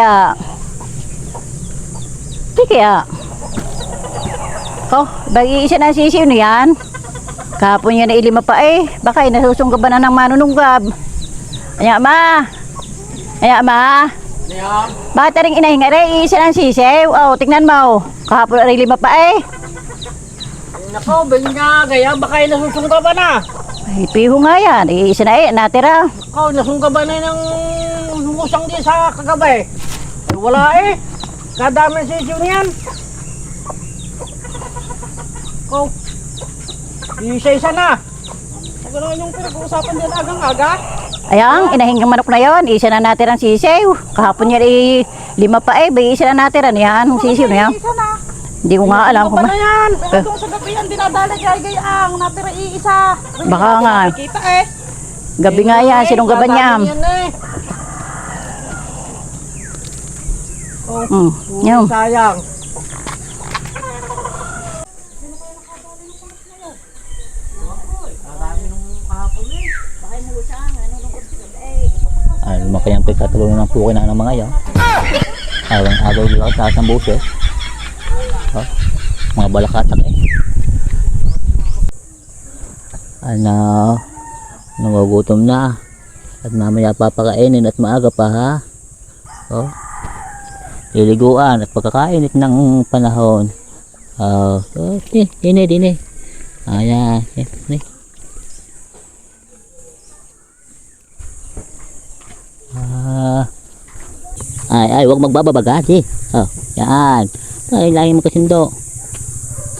kaya? Di kaya? Oh, bagi isa na sisiw na yan. Kahapon yan na ilima pa eh. Baka nasusunggaban na ng manununggab. Aya ma. Aya ma. Bakit rin inahinga rin? Isa ng sisiw. Oh, tingnan mo. Kahapon na lima pa eh. Nako, bing nga gaya. Baka nasusunggaban na. Ay, piho nga yan. Isa na eh, natira. Ikaw, nasunggaban na ng musang di sa kagabi. Ay, wala eh. Kadami sisiw niyan. Ikaw, isa-isa na. Gano'n yung pinag-uusapan din agang-aga. Ayang, inahingang manok na yon. Isa na natirang sisiw. Kahapon yan eh, lima pa eh. Bay isa na natira niyan. Yung sisiw na yan. Isa na. Hindi ko nga alam kung Ano yan? Pero sa gabi yan, dinadala gay ang natira iisa. Baka nga. Kita eh. Gabi nga yan, sinunggaban niya. Kadami yan eh. Yung. Sayang. Ay, lumaki ang pagkatulungan ng pukin na ng mga yan. Awang-agaw nila ang taas ng boses. Oh, mga balakatak eh. Ano, nangugutom na. At mamaya papakainin at maaga pa ha. Oh, liliguan at pagkakainit ng panahon. Oh, dini. Ayan, ay, huwag magbababagas eh. Oh, yan. Ay, lagi mo kasindo.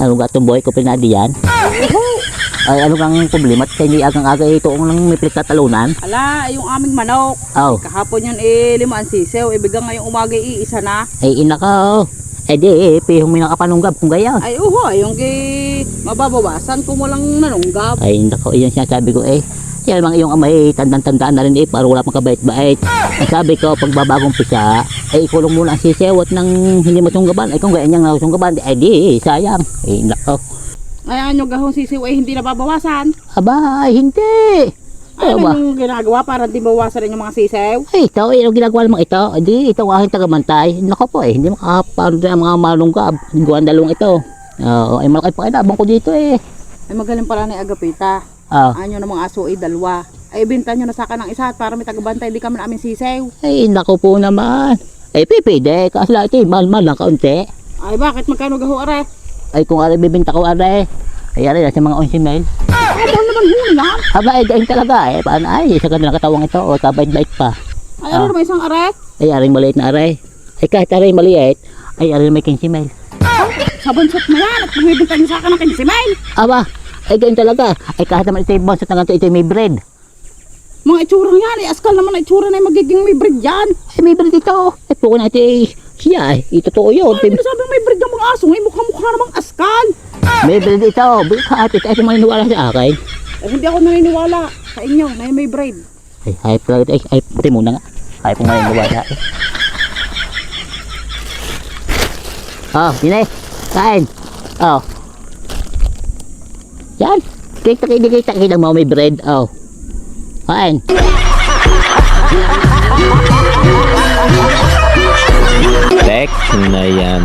Ano ga itong buhay ko pinadi yan? Ay, ano kang problema? At hindi agang-aga ito ang may pinagtatalunan. Ala, yung aming manok. Oh, Kahapon yun eh, 5 ang sisew. Ibigang ngayong umaga iisa na. ay ina ka oh. Eh di, pihong may nakapanunggab kung gaya. Ay uho, yung kay mababawasan kung walang nanunggab. Ay, nako, iyan sinasabi ko eh. Yan mga iyong amay, tandang-tandaan na rin eh, para wala pang kabait-bait. Ang sabi ko, pag babagong pisa, ay ikulong muna ang sisewat ng hindi masunggaban. Ay kung ganyan nga sunggaban, ay di, sayang. Ay, nako. Ayan yung gahong sisew ay hindi nababawasan. Aba, ay, hindi. Ay, Ay, ba? yung ginagawa para di bawasan rin yung mga sisew. Ay, ito, yung ginagawa naman ito. Hindi, ito ang aking tagamantay. Nako po eh, hindi makapano din ang mga malunggab. Gawan dalawang ito. Ay, malaki pa kinabang ko dito eh. Ay magaling pala ni Agapita. Ah, Anyo ng mga aso ay 2. Ay ibenta nyo na sa akin ng isa at para may tagabantay di kami na aming sisew. ay, nako po naman. Ay, pipide, kasla ito, mahal-mahal lang kaunti. Ay bakit magkano gaho are? Ay, kung ari bibinta ko ari, ay ari sa mga 11 mil. Ay mahal naman huli yan. Aba, ay gain talaga eh. Paano ay, sa ganda ng katawang ito, o kabait-bait pa. Ay ano naman isang are? Ay, aring maliit na ari. Ay, kahit aring maliit, ay ari may 15 mil. Sa bansot mo yan at bumibenta nyo sa akin ng 15 mil. Aba, ay gain talaga. Ay, kahit naman ito yung bonsot na ganito, ito may bread. Mga itsurang yan eh. Askal naman na itsura na yung magiging may breed yan. Ay, may bread ito. Ay, po natin eh, siya eh. Totoo yun. Ay hindi sabi may breed ng mga aso. Ay mukha-mukha namang askal. May bread ito. Bukat, ito ay maniniwala sa akin. Ay hindi ako naniniwala sa inyo na may breed. Ay, pala ito. Ay, pati muna nga. Ay, po maniniwala. Oh, yun eh. Kain. Oh. Yan. Kita mo may bread. Oh. Kain. Tek na yan.